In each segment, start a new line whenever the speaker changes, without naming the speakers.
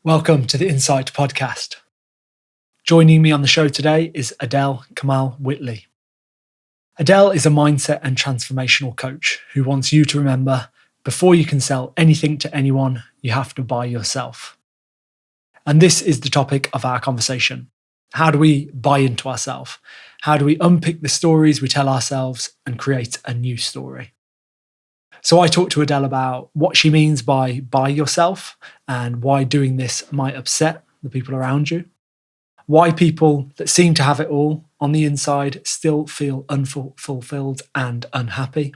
Welcome to the Insight Podcast. Joining me on the show today is Adele Kamel Whitley. Adele is a mindset and transformational coach who wants you to remember, before you can sell anything to anyone, you have to buy yourself. And this is the topic of our conversation. How do we buy into ourselves? How do we unpick the stories we tell ourselves and create a new story? So I talked to Adele about what she means by buy yourself and why doing this might upset the people around you. Why people that seem to have it all on the inside still feel unfulfilled and unhappy.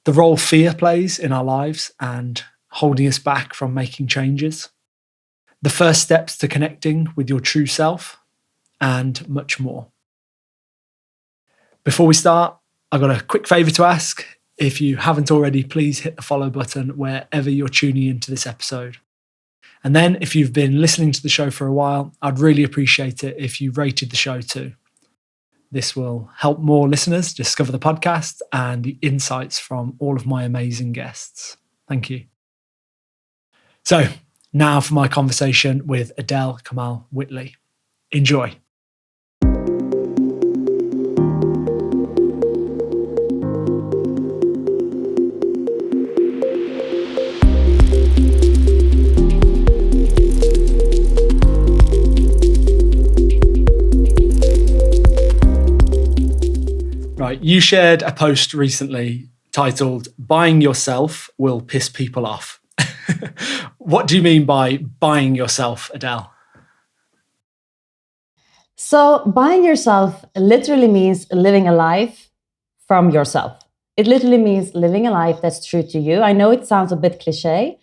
The role fear plays in our lives and holding us back from making changes. The first steps to connecting with your true self, and much more. Before we start, I've got a quick favour to ask. If you haven't already, please hit the follow button wherever you're tuning into this episode. And then if you've been listening to the show for a while, I'd really appreciate it if you rated the show too. This will help more listeners discover the podcast and the insights from all of my amazing guests. Thank you. So now for my conversation with Adele Kamel Whitley. Enjoy. Right, you shared a post recently titled, "Buying Yourself Will Piss People Off." What do you mean by buying yourself, Adele?
So buying yourself literally means living a life from yourself. It literally means living a life that's true to you. I know it sounds a bit cliche,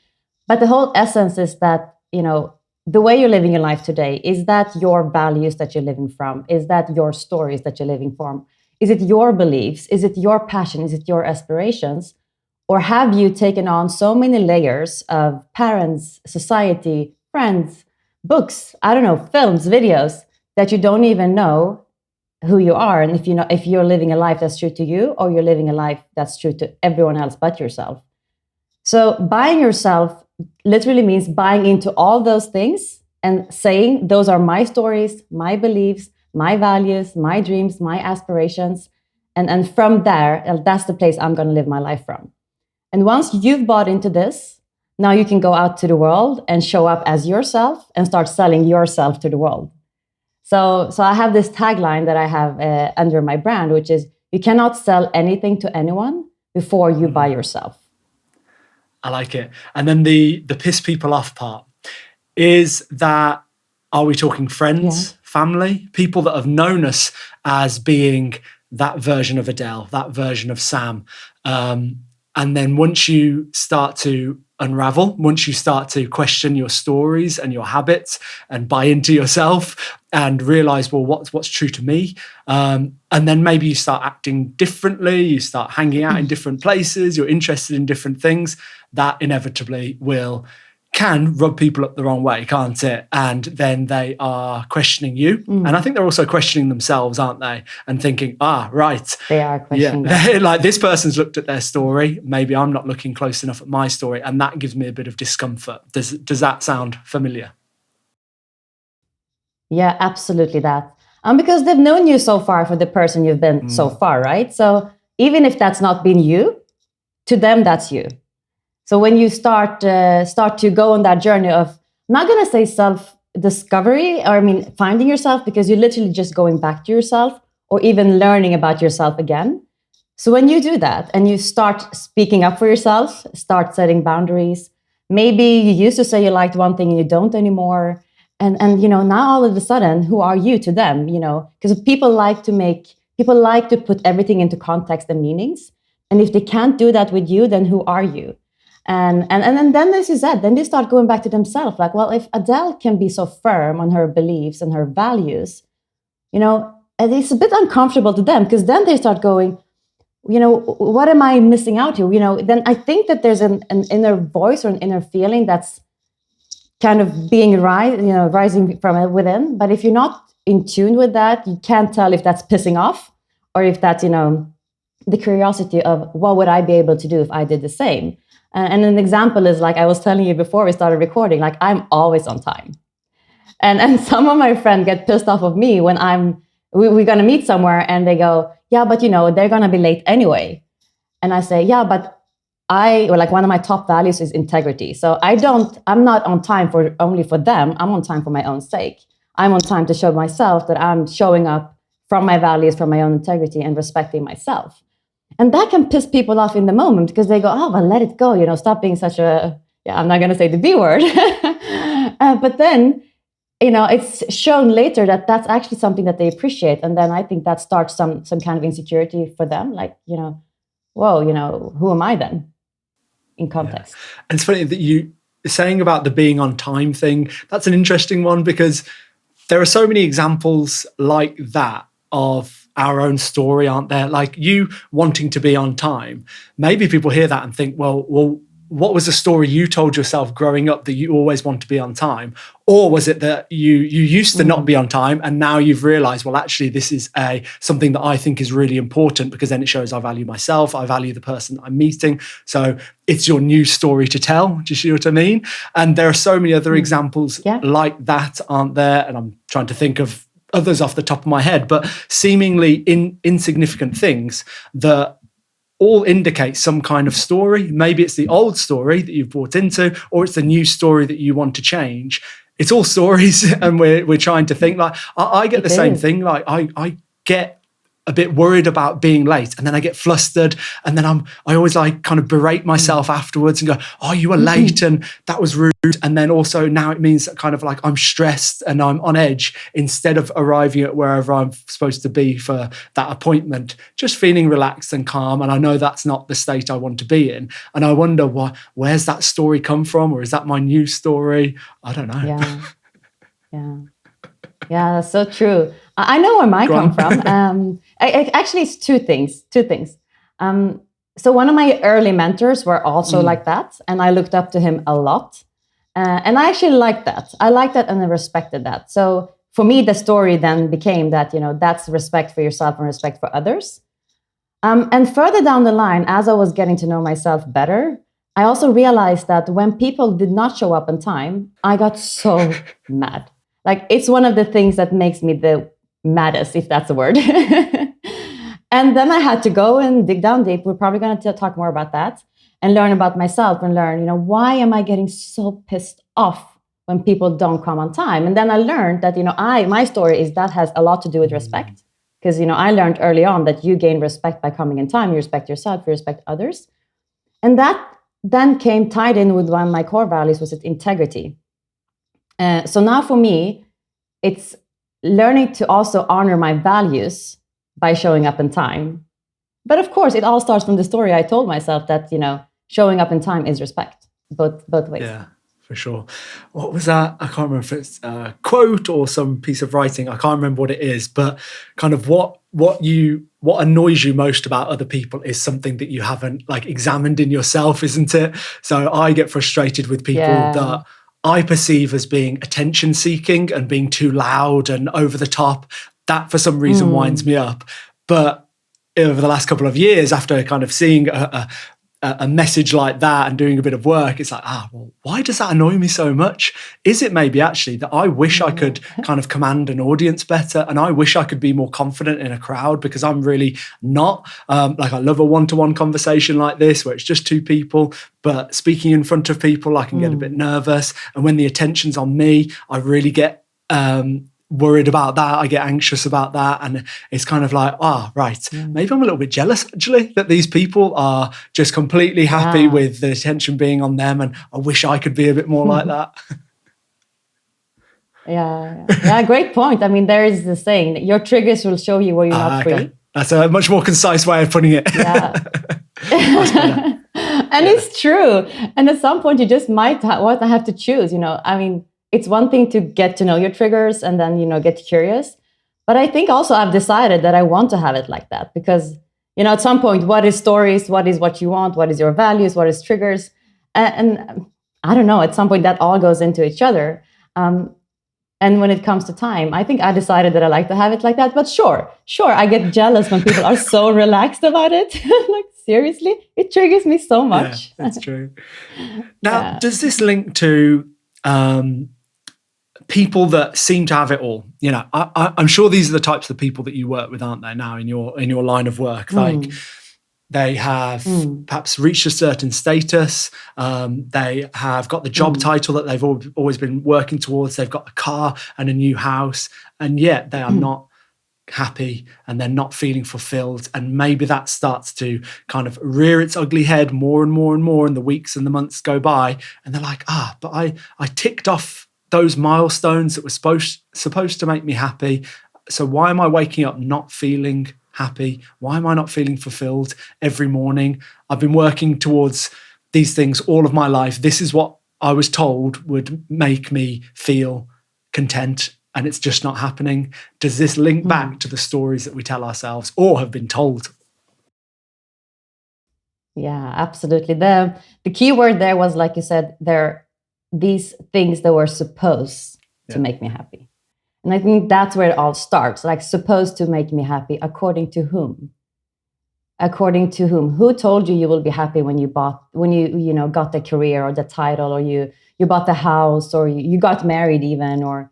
but the whole essence is that, the way you're living your life today, is that your values that you're living from? Is that your stories that you're living from? Is it your beliefs? Is it your passion? Is it your aspirations? Or have you taken on so many layers of parents, society, friends, books, films, videos, that you don't even know who you are, and if you're living a life that's true to you, or you're living a life that's true to everyone else but yourself. So buying yourself literally means buying into all those things and saying, those are my stories, my beliefs, my values, my dreams, my aspirations. And from there, that's the place I'm going to live my life from. And once you've bought into this, now you can go out to the world and show up as yourself and start selling yourself to the world. So I have this tagline that I have under my brand, which is, you cannot sell anything to anyone before you buy yourself.
I like it. And then the piss people off part, is that, are we talking friends, family, people that have known us as being that version of Adele, that version of Sam? And then once you start to unravel, once you start to question your stories and your habits and buy into yourself and realize, well, what's true to me? And then maybe you start acting differently, you start hanging out in different places, you're interested in different things, that inevitably can rub people up the wrong way, can't it? And then they are questioning you. And I think they're also questioning themselves, aren't they? And thinking, right.
They are questioning.
Like, this person's looked at their story. Maybe I'm not looking close enough at my story. And that gives me a bit of discomfort. Does that sound familiar?
Yeah, absolutely that. Because they've known you so far for the person you've been so far, right? So even if that's not been you, to them, that's you. So when you start to go on that journey of, I'm not going to say self-discovery, or finding yourself, because you're literally just going back to yourself or even learning about yourself again. So when you do that and you start speaking up for yourself, start setting boundaries, maybe you used to say you liked one thing and you don't anymore. And now all of a sudden, who are you to them? Because people like to put everything into context and meanings. And if they can't do that with you, then who are you? And then, as you said, then they start going back to themselves. Like, well, if Adele can be so firm on her beliefs and her values, and it's a bit uncomfortable to them, because then they start going, what am I missing out here? Then I think that there's an inner voice or an inner feeling that's kind of being rising from within. But if you're not in tune with that, you can't tell if that's pissing off or if that's, the curiosity of what would I be able to do if I did the same. And an example is like I was telling you before we started recording, like I'm always on time. And some of my friends get pissed off of me when we're going to meet somewhere and they go, yeah, but they're going to be late anyway. And I say, yeah, but like one of my top values is integrity. So I'm not on time only for them. I'm on time for my own sake. I'm on time to show myself that I'm showing up from my values, from my own integrity and respecting myself. And that can piss people off in the moment because they go, oh, well, let it go. Stop being such I'm not going to say the B word. But then, it's shown later that that's actually something that they appreciate. And then I think that starts some kind of insecurity for them. Like, whoa, who am I then in context?
Yeah. And it's funny that you saying about the being on time thing. That's an interesting one because there are so many examples like that of our own story, aren't there? Like you wanting to be on time. Maybe people hear that and think, well, what was the story you told yourself growing up that you always want to be on time? Or was it that you used to not be on time and now you've realized, well, actually, this is something that I think is really important because then it shows I value myself, I value the person I'm meeting. So it's your new story to tell. Do you see what I mean? And there are so many other examples like that, aren't there? And I'm trying to think of others off the top of my head, but seemingly insignificant things that all indicate some kind of story. Maybe it's the old story that you've brought into, or it's the new story that you want to change. It's all stories, and we're trying to think like I get the same thing. Like I get a bit worried about being late, and then I get flustered, and then I always like kind of berate myself afterwards and go, "Oh, you were late, and that was rude." And then also now it means that kind of like I'm stressed and I'm on edge instead of arriving at wherever I'm supposed to be for that appointment, just feeling relaxed and calm. And I know that's not the state I want to be in. And I wonder where's that story come from, or is that my new story? I don't know.
Yeah, that's so true. I know where mine come from. Actually, it's two things. So one of my early mentors were also like that, and I looked up to him a lot. And I actually liked that. I liked that and I respected that. So for me, the story then became that, that's respect for yourself and respect for others. And further down the line, as I was getting to know myself better, I also realized that when people did not show up on time, I got so mad. Like it's one of the things that makes me the maddest, if that's a word. And then I had to go and dig down deep. We're probably going to talk more about that and learn about myself and learn, why am I getting so pissed off when people don't come on time? And then I learned that, my story is that has a lot to do with respect. Because, I learned early on that you gain respect by coming in time. You respect yourself, you respect others. And that then came tied in with one of my core values, was integrity. So now for me, it's learning to also honor my values by showing up in time. But of course, it all starts from the story I told myself that, showing up in time is respect, both ways.
Yeah, for sure. What was that? I can't remember if it's a quote or some piece of writing. I can't remember what it is, but kind of what annoys you most about other people is something that you haven't like examined in yourself, isn't it? So I get frustrated with people that I perceive as being attention seeking and being too loud and over the top. That for some reason winds me up. But over the last couple of years, after kind of seeing a message like that and doing a bit of work, it's like, well, why does that annoy me so much? Is it maybe actually that I wish I could kind of command an audience better, and I wish I could be more confident in a crowd, because I'm really not. Like I love a one-to-one conversation like this where it's just two people, but speaking in front of people, I can get a bit nervous. And when the attention's on me, I really get worried about that. I get anxious about that. And it's kind of like, maybe I'm a little bit jealous actually that these people are just completely happy with the attention being on them. And I wish I could be a bit more like that.
Yeah, great point. I mean, there is the saying that your triggers will show you where you're not free.
That's a much more concise way of putting it.
Yeah. And it's true. And at some point you just might have to choose, I mean, it's one thing to get to know your triggers and then, get curious. But I think also I've decided that I want to have it like that because, at some point, what is stories? What is what you want? What is your values? What is triggers? And I don't know, at some point that all goes into each other. And when it comes to time, I think I decided that I like to have it like that. But sure, I get jealous when people are so relaxed about it. Like, seriously, it triggers me so much.
Yeah, that's true. Now, does this link to people that seem to have it all? You know, I'm sure these are the types of people that you work with, aren't they? Now in your line of work, like they have perhaps reached a certain status. They have got the job title that they've always been working towards. They've got a car and a new house, and yet they are not happy and they're not feeling fulfilled. And maybe that starts to kind of rear its ugly head more and more and more, and the weeks and the months go by, and they're like, but I ticked off those milestones that were supposed to make me happy. So why am I waking up not feeling happy? Why am I not feeling fulfilled every morning? I've been working towards these things all of my life. This is what I was told would make me feel content, and it's just not happening. Does this link back to the stories that we tell ourselves or have been told?
Yeah, absolutely. The key word there was, like you said, these things that were supposed to make me happy. And I think that's where it all starts. Like, supposed to make me happy, according to whom? According to whom? Who told you will be happy when you got the career or the title, or you bought the house, or you got married even, or,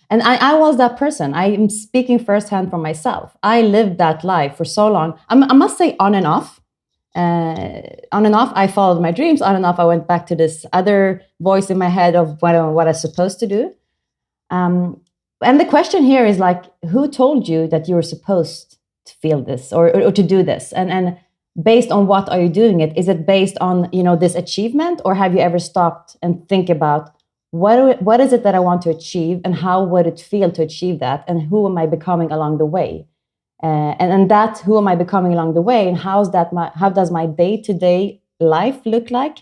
and I was that person. I am speaking firsthand from myself. I lived that life for so long. I must say, on and off. On and off, I followed my dreams. On and off, I went back to this other voice in my head of what I'm supposed to do. And the question here is, like, who told you that you were supposed to feel this or to do this? And based on what are you doing it? Is it based on, this achievement, or have you ever stopped and think about what is it that I want to achieve, and how would it feel to achieve that, and who am I becoming along the way? And that, who am I becoming along the way, and how does my day-to-day life look like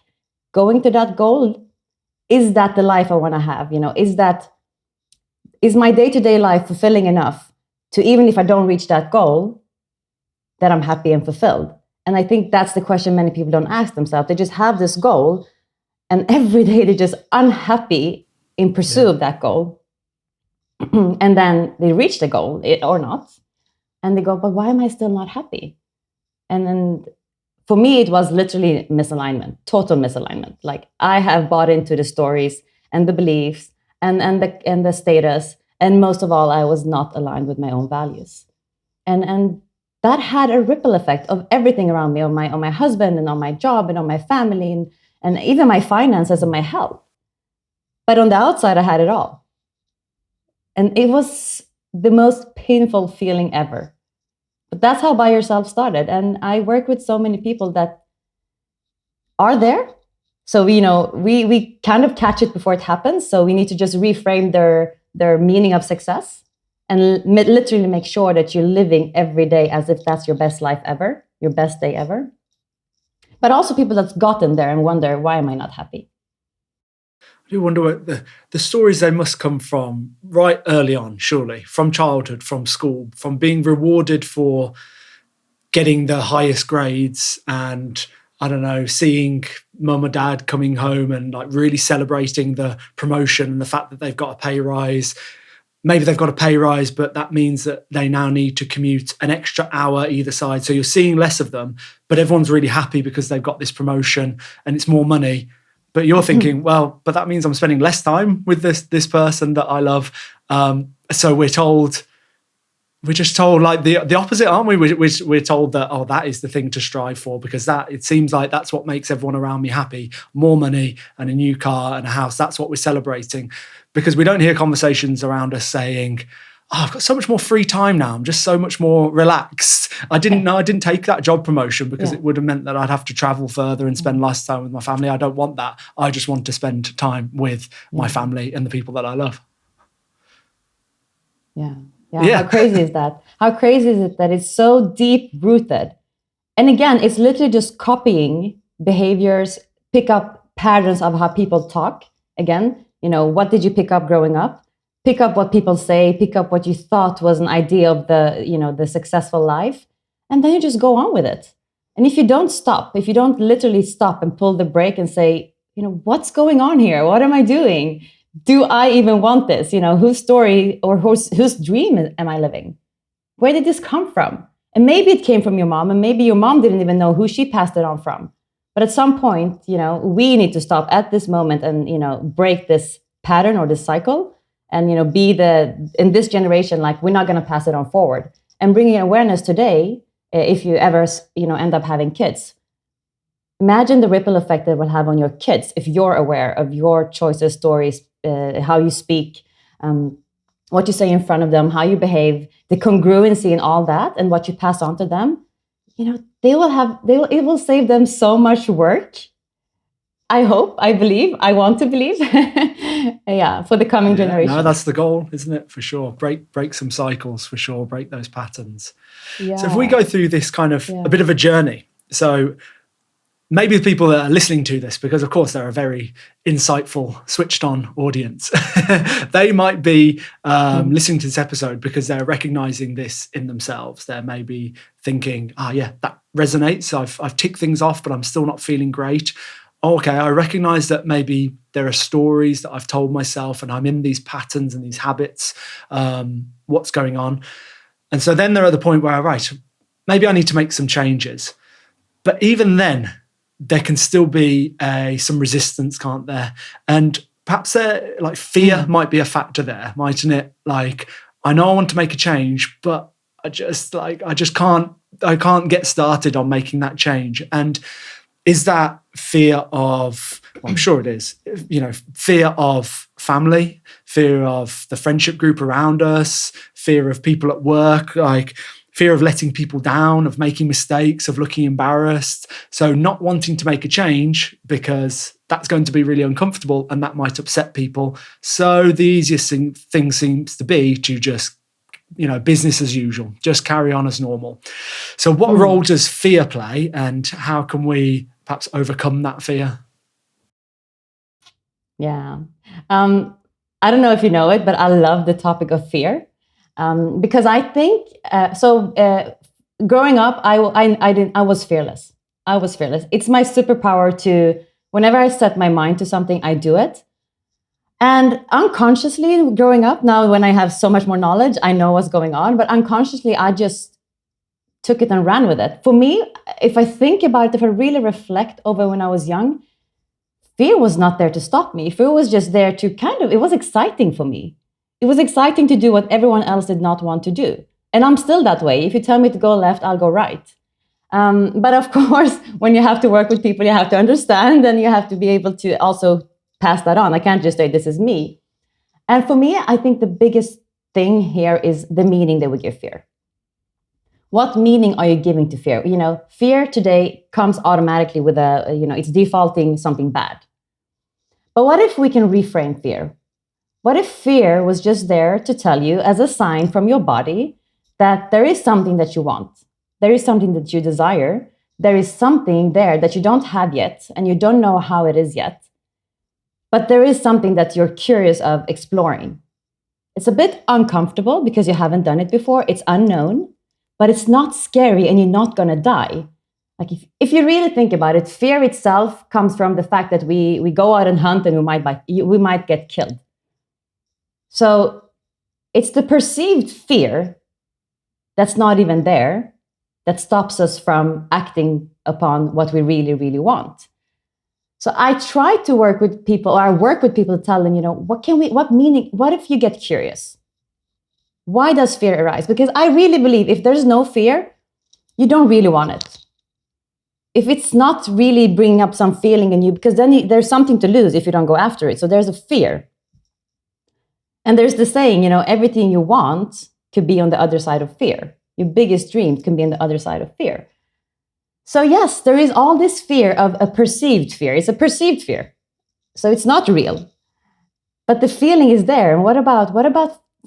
going to that goal? Is that the life I want to have? Is my day-to-day life fulfilling enough to, even if I don't reach that goal, that I'm happy and fulfilled? And I think that's the question many people don't ask themselves. They just have this goal, and every day they're just unhappy in pursuit of that goal. And then they reach the goal, or not. And they go, but why am I still not happy? And then for me, it was literally misalignment, total misalignment. Like, I have bought into the stories and the beliefs and the status. And most of all, I was not aligned with my own values. And that had a ripple effect of everything around me, on my husband, and on my job, and on my family, and even my finances and my health. But on the outside, I had it all. And it was the most painful feeling ever. But that's how By Yourself started. And I work with so many people that are there. So, we kind of catch it before it happens. So we need to just reframe their meaning of success, and literally make sure that you're living every day as if that's your best life ever, your best day ever. But also people that's gotten there and wonder, why am I not happy?
I do wonder what the stories, they must come from right early on, surely, from childhood, from school, from being rewarded for getting the highest grades, and, I don't know, seeing mum or dad coming home and, like, really celebrating the promotion and the fact that they've got a pay rise. Maybe they've got a pay rise, but that means that they now need to commute an extra hour either side. So you're seeing less of them, but everyone's really happy because they've got this promotion and it's more money. But you're thinking, well, but that means I'm spending less time with this person that I love. So we're just told like the opposite, aren't we? We're told that, that is the thing to strive for, because it seems like that's what makes everyone around me happy. More money and a new car and a house. That's what we're celebrating, because we don't hear conversations around us saying, I've got so much more free time now. I'm just so much more relaxed. I didn't take that job promotion because it would have meant that I'd have to travel further and spend less time with my family. I don't want that. I just want to spend time with my family and the people that I love.
Yeah. How crazy is that? How crazy is it that it's so deep rooted? And again, it's literally just copying behaviors, pick up patterns of how people talk. Again, what did you pick up growing up? Pick up what people say, pick up what you thought was an idea of the successful life, and then you just go on with it. And if you don't literally stop and pull the brake and say, what's going on here? What am I doing? Do I even want this? Whose story or whose dream am I living? Where did this come from? And maybe it came from your mom, and maybe your mom didn't even know who she passed it on from. But at some point, we need to stop at this moment and, break this pattern or this cycle and, be in this generation, like, we're not going to pass it on forward. And bringing awareness today, if you ever, end up having kids, imagine the ripple effect it will have on your kids if you're aware of your choices, stories, how you speak, what you say in front of them, how you behave, the congruency and all that, and what you pass on to them. It will save them so much work. I hope, I believe, I want to believe. Yeah, for the coming generation.
No, that's the goal, isn't it? For sure. Break some cycles, for sure. Break those patterns.
Yeah.
So if we go through this kind of a bit of a journey, so maybe the people that are listening to this, because of course they're a very insightful, switched on audience, they might be listening to this episode because they're recognizing this in themselves. They're maybe thinking, that resonates. I've ticked things off, but I'm still not feeling great. Okay, I recognize that maybe there are stories that I've told myself and I'm in these patterns and these habits. What's going on? And so then they're at the point where, right, maybe I need to make some changes. But even then, there can still be some resistance, can't there? And perhaps like fear might be a factor there, mightn't it? Like, I know I want to make a change, but I can't get started on making that change. And is that fear of, well, I'm sure it is, fear of family, fear of the friendship group around us, fear of people at work, like fear of letting people down, of making mistakes, of looking embarrassed. So not wanting to make a change because that's going to be really uncomfortable and that might upset people. So the easiest thing seems to be to just, business as usual, just carry on as normal. So what role does fear play and how can we perhaps overcome that fear?
Yeah. I don't know if you know it, but I love the topic of fear. Because I think growing up, I was fearless. I was fearless. It's my superpower to, whenever I set my mind to something, I do it. And unconsciously, growing up, now when I have so much more knowledge, I know what's going on. But unconsciously, I just took it and ran with it. For me, if I think about it, if I really reflect over when I was young, fear was not there to stop me. Fear was just there to it was exciting for me. It was exciting to do what everyone else did not want to do. And I'm still that way. If you tell me to go left, I'll go right. But of course, when you have to work with people, you have to understand and you have to be able to also pass that on. I can't just say, this is me. And for me, I think the biggest thing here is the meaning that we give fear. What meaning are you giving to fear? Fear today comes automatically with it's defaulting something bad. But what if we can reframe fear? What if fear was just there to tell you as a sign from your body that there is something that you want, there is something that you desire, there is something there that you don't have yet and you don't know how it is yet, but there is something that you're curious of exploring. It's a bit uncomfortable because you haven't done it before, it's unknown, but it's not scary and you're not going to die. Like if you really think about it, fear itself comes from the fact that we go out and hunt and we might get killed. So it's the perceived fear that's not even there that stops us from acting upon what we really, really want. So I try to work with people, or I work with people to tell them, what if you get curious? Why does fear arise? Because I really believe if there's no fear, you don't really want it. If it's not really bringing up some feeling in you, because then there's something to lose if you don't go after it. So there's a fear. And there's the saying, everything you want could be on the other side of fear. Your biggest dreams can be on the other side of fear. So yes, there is all this fear of a perceived fear. It's a perceived fear. So it's not real. But the feeling is there. And what about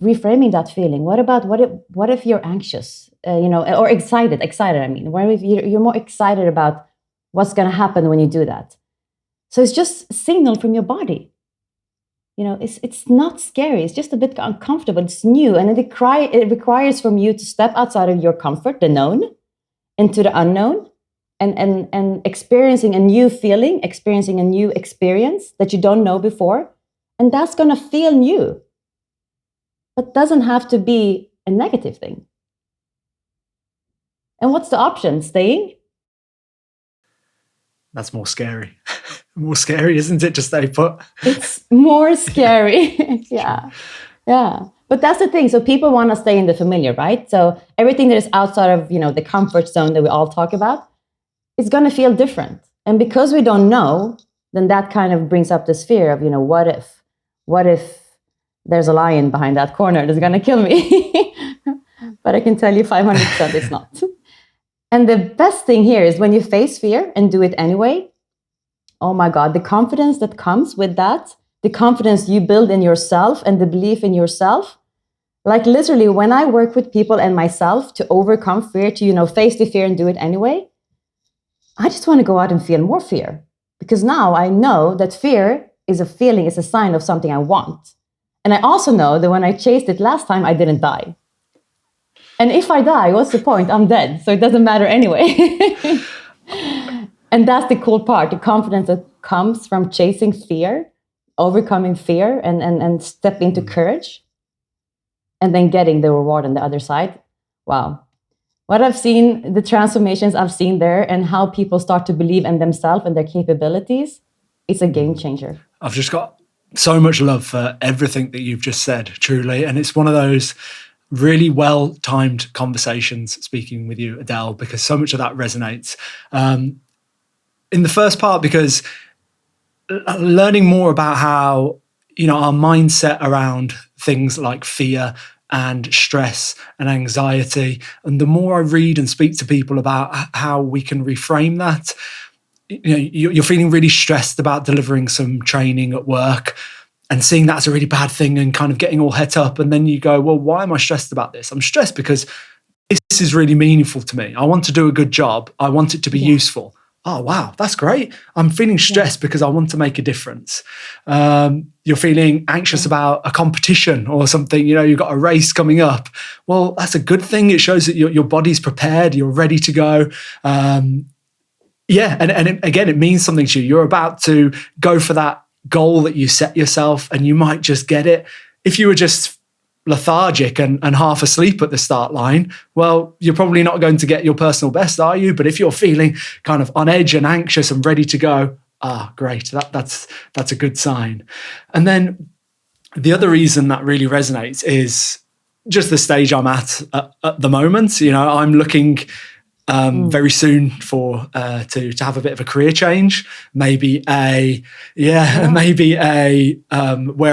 reframing that feeling? What if you're anxious, or excited? What if you're more excited about what's going to happen when you do that? So it's just a signal from your body. It's not scary. It's just a bit uncomfortable. It's new. And it requires from you to step outside of your comfort, the known, into the unknown, and experiencing a new feeling, experiencing a new experience that you don't know before. And that's going to feel new. But doesn't have to be a negative thing. And what's the option? Staying?
That's more scary. More scary, isn't it, to stay put?
It's more scary. Yeah. Yeah. But that's the thing. So people want to stay in the familiar, right? So everything that is outside of, the comfort zone that we all talk about, it's going to feel different. And because we don't know, then that kind of brings up this fear of, what if there's a lion behind that corner that's going to kill me? But I can tell you 500% it's not. And the best thing here is when you face fear and do it anyway, oh my God, the confidence that comes with that, the confidence you build in yourself and the belief in yourself. Like literally when I work with people and myself to overcome fear, to, face the fear and do it anyway, I just want to go out and feel more fear. Because now I know that fear is a feeling, it's a sign of something I want. And I also know that when I chased it last time, I didn't die. And if I die, what's the point? I'm dead. So it doesn't matter anyway. And that's the cool part, the confidence that comes from chasing fear, overcoming fear, and step into courage, and then getting the reward on the other side. Wow. What I've seen, the transformations I've seen there, and how people start to believe in themselves and their capabilities, it's a game changer.
I've just got so much love for everything that you've just said, truly. And it's one of those really well-timed conversations speaking with you, Adele, because so much of that resonates. In the first part, because learning more about how, our mindset around things like fear and stress and anxiety, and the more I read and speak to people about how we can reframe that, you're feeling really stressed about delivering some training at work and seeing that as a really bad thing and kind of getting all het up. And then you go, well, why am I stressed about this? I'm stressed because this is really meaningful to me. I want to do a good job. I want it to be useful. Oh, wow, that's great. I'm feeling stressed because I want to make a difference. You're feeling anxious about a competition or something, you've got a race coming up. Well, that's a good thing. It shows that your body's prepared, you're ready to go. And it means something to you. You're about to go for that goal that you set yourself, and you might just get it. If you were just lethargic and half asleep at the start line, well, you're probably not going to get your personal best, are you? But if you're feeling kind of on edge and anxious and ready to go, great, that's a good sign. And then the other reason that really resonates is just the stage I'm at the moment. I'm looking very soon for to have a bit of a career change, maybe where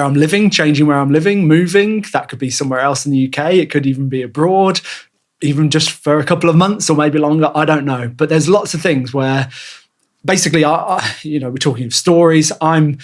I'm living, changing where I'm living, moving. That could be somewhere else in the UK. It could even be abroad, even just for a couple of months or maybe longer. I don't know. But there's lots of things where basically, we're talking of stories. I'm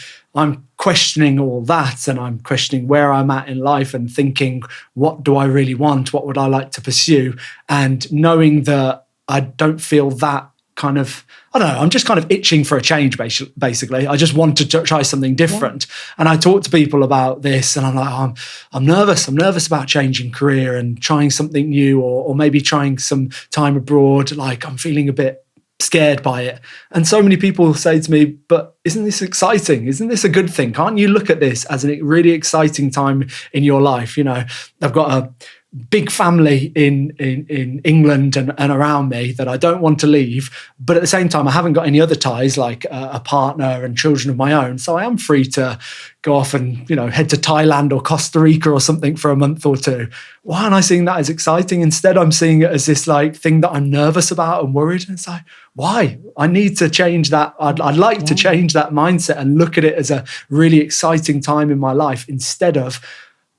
questioning all that, and I'm questioning where I'm at in life and thinking, what do I really want? What would I like to pursue? And knowing that I don't feel that kind of, I don't know, I'm just kind of itching for a change, basically. I just want to try something different. Yeah. And I talk to people about this, and I'm like, I'm nervous. I'm nervous about changing career and trying something new, or maybe trying some time abroad. Like, I'm feeling a bit scared by it. And so many people say to me, but isn't this exciting? Isn't this a good thing? Can't you look at this as a really exciting time in your life? I've got a big family in England and around me that I don't want to leave, but at the same time I haven't got any other ties like a partner and children of my own, so I am free to go off and head to Thailand or Costa Rica or something for a month or two. Why am I seeing that as exciting? Instead I'm seeing it as this like thing that I'm nervous about and worried, and it's like, why? I need to change that. I'd like to change that mindset and look at it as a really exciting time in my life instead of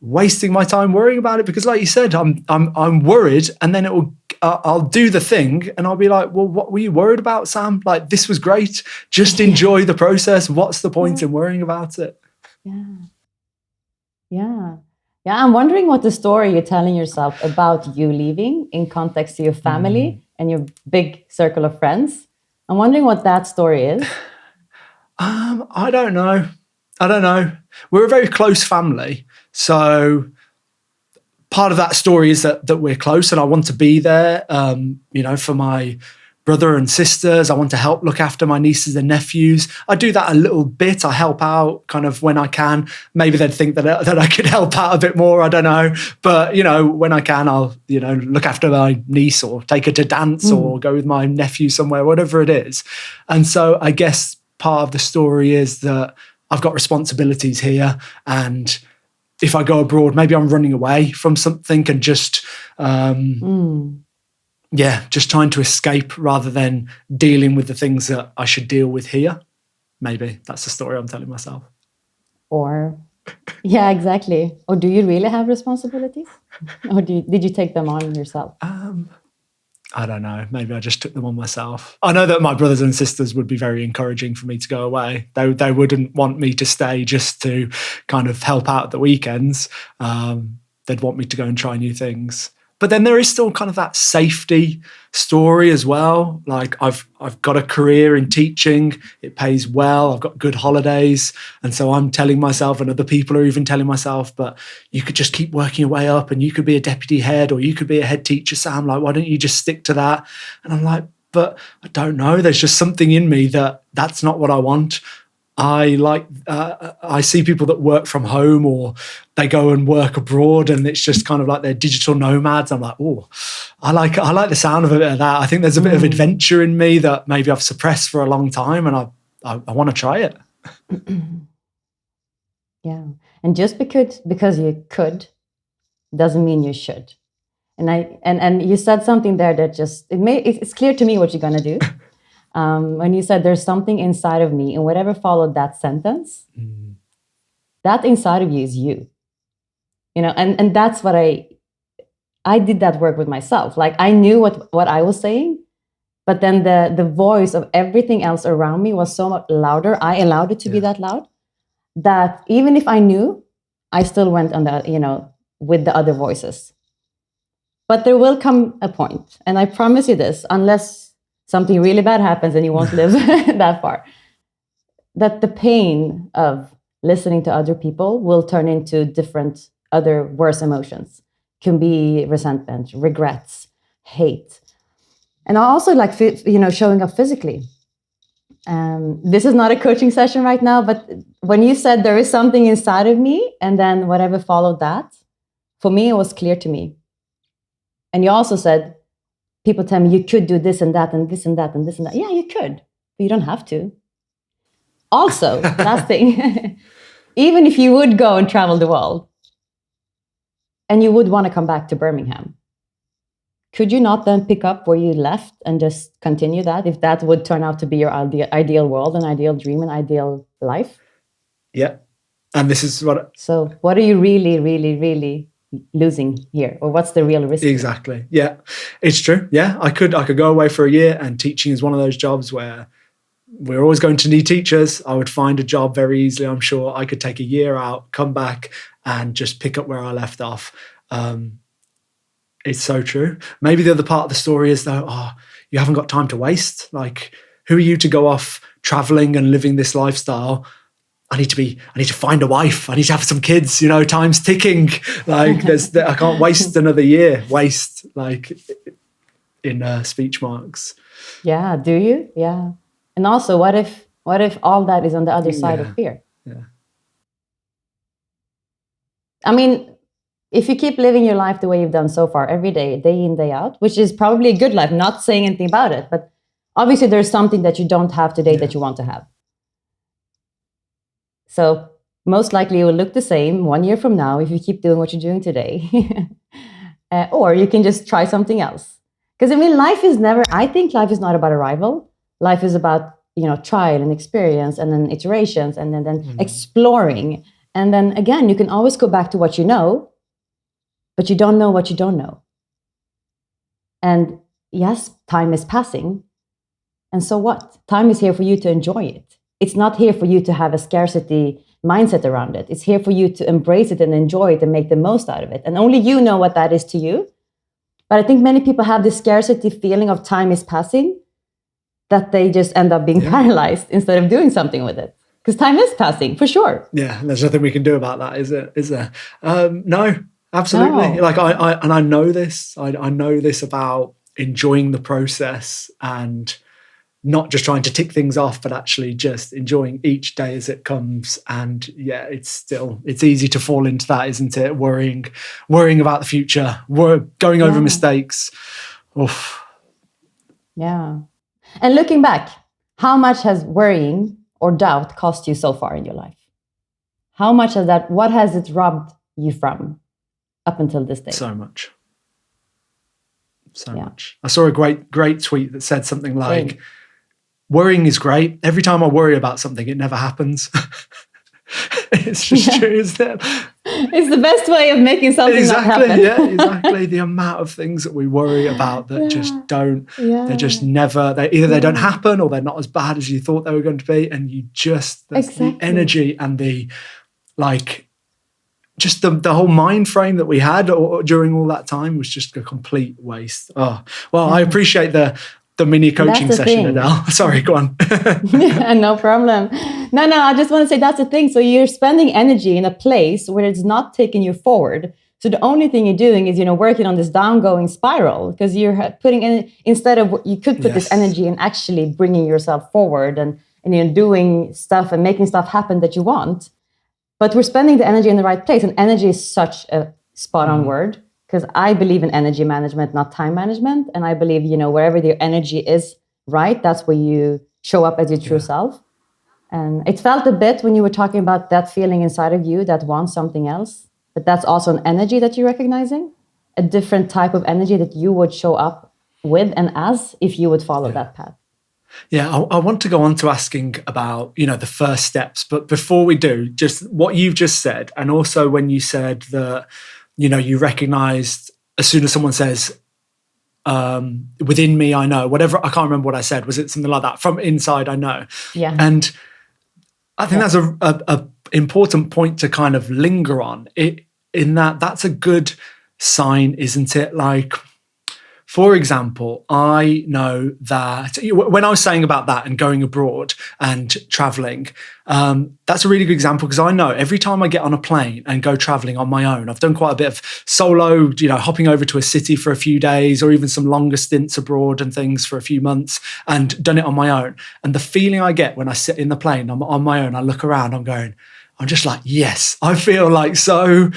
wasting my time worrying about it. Because like you said, I'm worried, and then I'll do the thing and I'll be like, well, what were you worried about, Sam? Like, this was great. Just enjoy the process. What's the point in worrying about it?
Yeah. I'm wondering what the story you're telling yourself about you leaving in context to your family and your big circle of friends. I'm wondering what that story is.
I don't know. We're a very close family. So part of that story is that we're close, and I want to be there, for my brother and sisters. I want to help look after my nieces and nephews. I do that a little bit. I help out kind of when I can. Maybe they'd think that I could help out a bit more. I don't know. But, when I can, I'll, look after my niece or take her to dance or go with my nephew somewhere, whatever it is. And so I guess part of the story is that I've got responsibilities here, and if I go abroad, maybe I'm running away from something and just, just trying to escape rather than dealing with the things that I should deal with here. Maybe that's the story I'm telling myself.
Or, yeah, exactly. Or do you really have responsibilities? Or did you take them on yourself?
I don't know. Maybe I just took them on myself. I know that my brothers and sisters would be very encouraging for me to go away. They wouldn't want me to stay just to kind of help out at the weekends. They'd want me to go and try new things. But then there is still kind of that safety story as well. Like I've got a career in teaching. It pays well. I've got good holidays. And so I'm telling myself, and other people are even telling myself, but you could just keep working your way up and you could be a deputy head or you could be a head teacher, Sam. Like, why don't you just stick to that? And I'm like, but I don't know. There's just something in me that's not what I want. I see people that work from home or they go and work abroad and it's just kind of like they're digital nomads. I'm like, oh, I like the sound of a bit of that. I think there's a bit of adventure in me that maybe I've suppressed for a long time, and I want to try it.
Yeah. And just because you could doesn't mean you should. And you said something there that just, it's clear to me what you're going to do. When you said there's something inside of me, and whatever followed that sentence, that inside of you is you. And that's what I did that work with myself. Like I knew what I was saying, but then the voice of everything else around me was so much louder. I allowed it to be that loud, that even if I knew, I still went on with the other voices. But there will come a point, and I promise you this, unless something really bad happens and you won't live that far, that the pain of listening to other people will turn into different other worse emotions. Can be resentment, regrets, hate. And I also like, showing up physically. This is not a coaching session right now, but when you said there is something inside of me and then whatever followed that, for me, it was clear to me. And you also said, people tell me you could do this and that and this and that and this and that. Yeah, you could, but you don't have to. Also, last thing, even if you would go and travel the world and you would want to come back to Birmingham, could you not then pick up where you left and just continue that, if that would turn out to be your ideal world, an ideal dream, an ideal life?
Yeah. And this is what...
So what are you really, really, really losing here, or what's the real risk?
Exactly. Yeah, it's true. Yeah, I could go away for a year, and teaching is one of those jobs where we're always going to need teachers. I would find a job very easily. I'm sure I could take a year out, come back and just pick up where I left off. It's so true. Maybe the other part of the story is though, you haven't got time to waste. Like, who are you to go off traveling and living this lifestyle? I need to find a wife. I need to have some kids, time's ticking. Like I can't waste another year, like in speech marks.
Yeah. Do you? Yeah. And also what if all that is on the other side of fear?
Yeah.
I mean, if you keep living your life the way you've done so far, every day in, day out, which is probably a good life, not saying anything about it, but obviously there's something that you don't have today that you want to have. So most likely it will look the same 1 year from now if you keep doing what you're doing today. Or you can just try something else. Because I think life is not about arrival. Life is about, trial and experience and then iterations and then exploring. And then again, you can always go back to what you know, but you don't know what you don't know. And yes, time is passing. And so what? Time is here for you to enjoy it. It's not here for you to have a scarcity mindset around it. It's here for you to embrace it and enjoy it and make the most out of it. And only you know what that is to you. But I think many people have this scarcity feeling of time is passing, that they just end up being paralyzed instead of doing something with it. Because time is passing, for sure.
Yeah, there's nothing we can do about that, is there? No, absolutely. No. Like I know this. I know this about enjoying the process and not just trying to tick things off, but actually just enjoying each day as it comes. And yeah, it's easy to fall into that, isn't it? Worrying about the future, going over mistakes. Oof.
Yeah. And looking back, how much has worrying or doubt cost you so far in your life? How much has that, what has it robbed you from up until this day?
So much. I saw a great tweet that said something like, worrying is great. Every time I worry about something, it never happens. It's just true, isn't it?
It's the best way of making something not happen.
Exactly. The amount of things that we worry about that just don't, they're just never, either they don't happen or they're not as bad as you thought they were going to be. And you just, the energy and the, just the whole mind frame that we had during all that time was just a complete waste. Oh, well, I appreciate the mini coaching session, Adele. Sorry, go on.
No problem. No, I just want to say that's the thing. So you're spending energy in a place where it's not taking you forward. So the only thing you're doing is, working on this downgoing spiral, because you're putting in, instead of, you could put this energy in actually bringing yourself forward and doing stuff and making stuff happen that you want. But we're spending the energy in the right place. And energy is such a spot on word, because I believe in energy management, not time management. And I believe, wherever your energy is right, that's where you show up as your true self. And it felt a bit when you were talking about that feeling inside of you that wants something else, but that's also an energy that you're recognizing, a different type of energy that you would show up with and as if you would follow that path.
Yeah, I want to go on to asking about, the first steps. But before we do, just what you've just said, and also when you said that, you recognized as soon as someone says, within me, I know, whatever, I can't remember what I said. Was it something like that? From inside, I know.
Yeah.
And I think that's a important point to kind of linger on it, in that's a good sign, isn't it? Like, for example, I know that when I was saying about that and going abroad and traveling, that's a really good example, because I know every time I get on a plane and go traveling on my own, I've done quite a bit of solo, hopping over to a city for a few days or even some longer stints abroad and things for a few months, and done it on my own. And the feeling I get when I sit in the plane, I'm on my own, I look around, I'm just like, yes, I feel like so...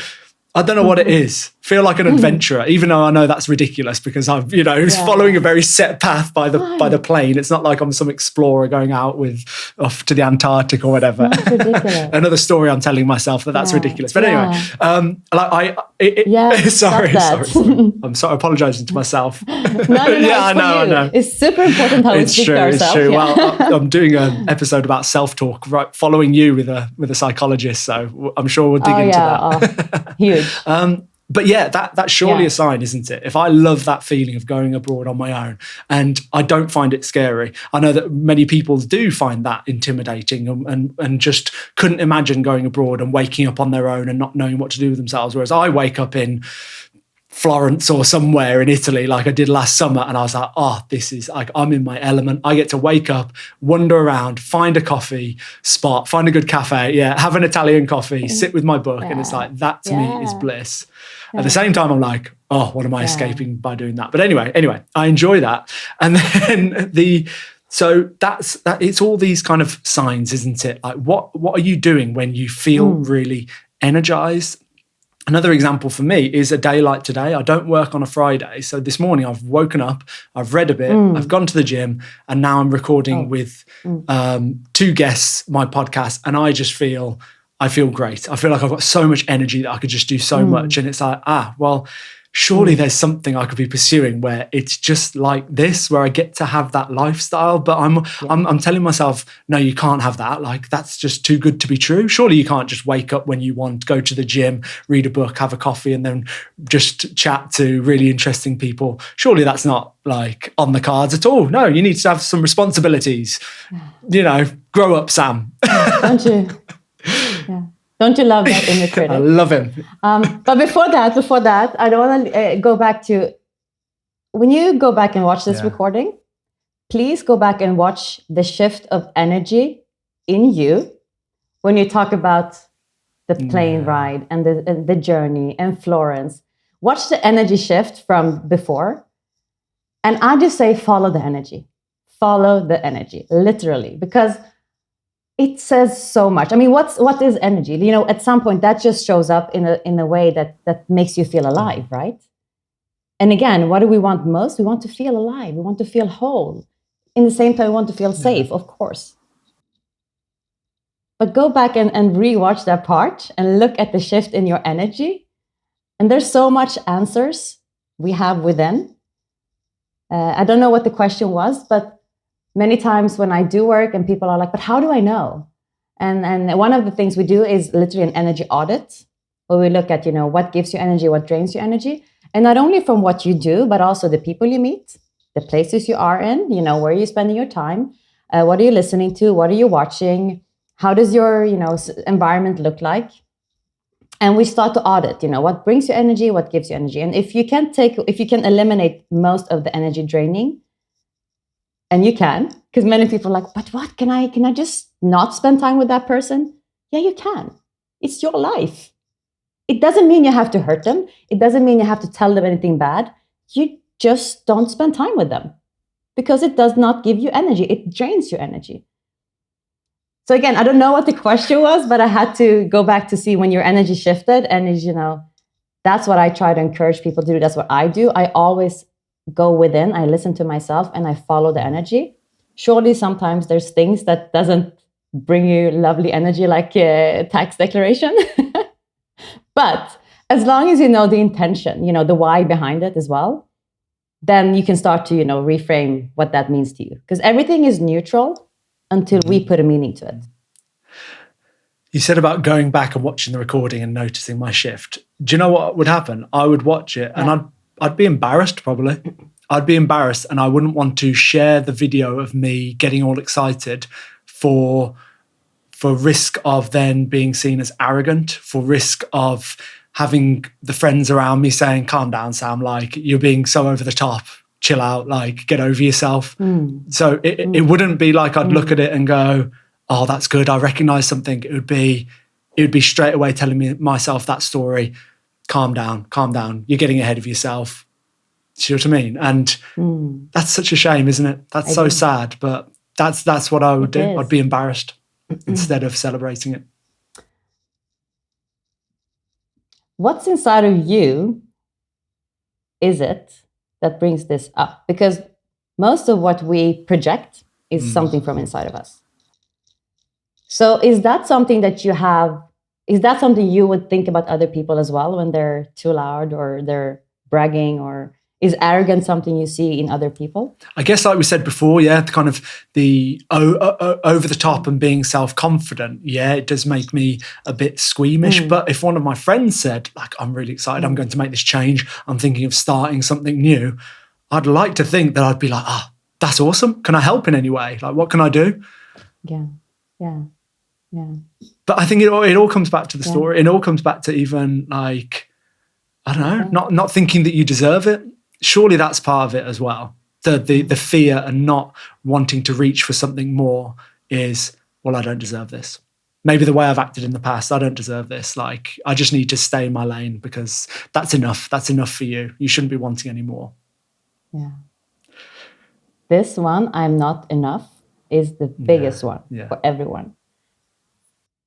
I don't know what it is. Feel like an adventurer, even though I know that's ridiculous, because I'm, following a very set path by the plane. It's not like I'm some explorer going out off to the Antarctic or whatever.
That's ridiculous.
Another story I'm telling myself that's ridiculous. But anyway, sorry. I'm sorry, apologizing to myself.
No, I know. It's super important how we speak to ourselves.
It's true. Yeah. Well, I'm doing an episode about self-talk, right, following you with a psychologist. So I'm sure we'll dig into that.
Huge.
But yeah, that's surely a sign, isn't it? If I love that feeling of going abroad on my own and I don't find it scary, I know that many people do find that intimidating and just couldn't imagine going abroad and waking up on their own and not knowing what to do with themselves. Whereas I wake up in Florence or somewhere in Italy like I did last summer, and I was like, this is like, I'm in my element. I get to wake up, wander around, find a coffee spot, find a good cafe, have an Italian coffee, sit with my book, and it's like, that to me is bliss. At the same time, I'm like, what am I escaping by doing that? But anyway, I enjoy that. And then so that's it's all these kind of signs, isn't it? Like, what are you doing when you feel really energized? Another example for me is a day like today. I don't work on a Friday. So this morning I've woken up, I've read a bit, I've gone to the gym, and now I'm recording with two guests, my podcast, and I feel great. I feel like I've got so much energy that I could just do so much. And it's like, well, surely there's something I could be pursuing where it's just like this, where I get to have that lifestyle. But I'm telling myself, no, you can't have that. Like, that's just too good to be true. Surely you can't just wake up when you want, go to the gym, read a book, have a coffee, and then just chat to really interesting people. Surely that's not like on the cards at all. No, you need to have some responsibilities. Grow up, Sam.
Don't you? Yeah. Don't you love that inner critic?
I love him.
But before that, I don't want to go back to, when you go back and watch this recording, please go back and watch the shift of energy in you when you talk about the plane ride and the journey and Florence. Watch the energy shift from before And I just say, follow the energy. Follow the energy, literally, because it says so much. I mean, what is energy? You know, at some point that just shows up in a way that makes you feel alive, right? And again, what do we want most? We want to feel alive. We want to feel whole. In the same time, we want to feel safe, of course. But go back and rewatch that part and look at the shift in your energy. And there's so much answers we have within. I don't know what the question was, but many times when I do work and people are like, but how do I know? And one of the things we do is literally an energy audit, where we look at, you know, what gives you energy, what drains you energy. And not only from what you do, but also the people you meet, the places you are in, you know, where are you spending your time? What are you listening to? What are you watching? How does your, you know, environment look like? And we start to audit, you know, what brings you energy, what gives you energy. And if you can eliminate most of the energy draining, and you can, because many people are like, but what, can I just not spend time with that person? Yeah, you can. It's your life. It doesn't mean you have to hurt them. It doesn't mean you have to tell them anything bad. You just don't spend time with them because it does not give you energy. It drains your energy. So again, I don't know what the question was, but I had to go back to see when your energy shifted. And, you know, that's what I try to encourage people to do. That's what I do. I always go within, I listen to myself, and I follow the energy. Surely sometimes there's things that doesn't bring you lovely energy, like tax declaration. But as long as you know the intention, you know, the why behind it as well, then you can start to, you know, reframe what that means to you. Because everything is neutral until we put a meaning to it.
You said about going back and watching the recording and noticing my shift. Do you know what would happen? I would watch it and I'd be embarrassed probably. I'd be embarrassed and I wouldn't want to share the video of me getting all excited for risk of then being seen as arrogant, for risk of having the friends around me saying, calm down, Sam, like you're being so over the top, chill out, like get over yourself. So it wouldn't be like I'd look at it and go, oh, that's good, I recognize something. It would be straight away telling myself that story, calm down, you're getting ahead of yourself. Do you know what I mean? And that's such a shame, isn't it? That's so sad, but that's what I would do. I'd be embarrassed instead of celebrating it.
What's inside of you is it that brings this up? Because most of what we project is something from inside of us. So is that something that you have? Is that something you would think about other people as well when they're too loud or they're bragging, or is arrogance something you see in other people? I
guess like we said before, yeah, kind of the over the top and being self-confident, yeah, it does make me a bit squeamish. But if one of my friends said, like, I'm really excited, I'm going to make this change, I'm thinking of starting something new, I'd like to think that I'd be like, that's awesome. Can I help in any way? Like, what can I do?
Yeah.
But I think it all comes back to the story. It all comes back to even like, I don't know, not thinking that you deserve it. Surely that's part of it as well. The fear and not wanting to reach for something more is, well, I don't deserve this. Maybe the way I've acted in the past, I don't deserve this. Like, I just need to stay in my lane because that's enough. That's enough for you. You shouldn't be wanting any more.
Yeah. This one, I'm not enough, is the biggest one for everyone.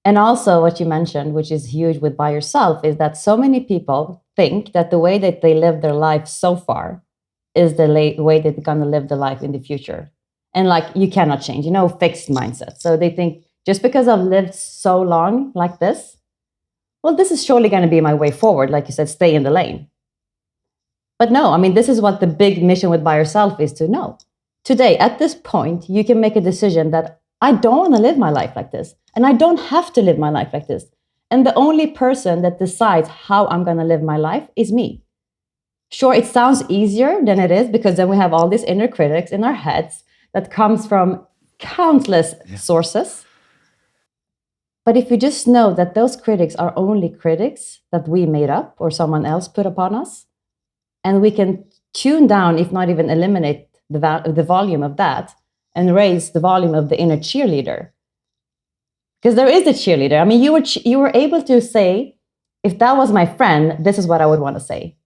And also what you mentioned, which is huge with by yourself, is that so many people think that the way that they live their life so far is the way that they're going to live the life in the future. And like, you cannot change, fixed mindset. So they think just because I've lived so long like this, well, this is surely going to be my way forward. Like you said, stay in the lane. But no, this is what the big mission with by yourself is to know. Today, at this point, you can make a decision that I don't want to live my life like this. And I don't have to live my life like this. And the only person that decides how I'm going to live my life is me. Sure, it sounds easier than it is because then we have all these inner critics in our heads that comes from countless sources. But if you just know that those critics are only critics that we made up or someone else put upon us, and we can tune down, if not even eliminate the volume of that, and raise the volume of the inner cheerleader. Because there is a cheerleader. You were able to say, if that was my friend, this is what I would want to say.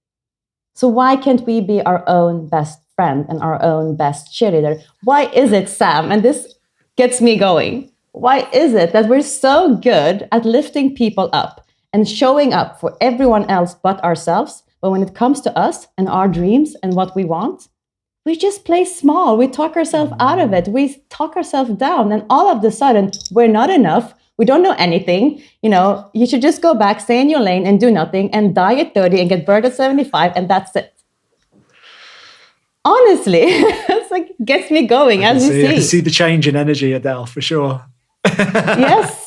So why can't we be our own best friend and our own best cheerleader. Why is it, Sam? And this gets me going. Why is it that we're so good at lifting people up and showing up for everyone else but ourselves? But when it comes to us and our dreams and what we want, we just play small. We talk ourselves out of it. We talk ourselves down. And all of a sudden, we're not enough. We don't know anything. You should just go back, stay in your lane and do nothing and die at 30 and get burned at 75. And that's it. Honestly, it's like gets me going, as you see.
I can see the change in energy, Adele, for sure.
Yes.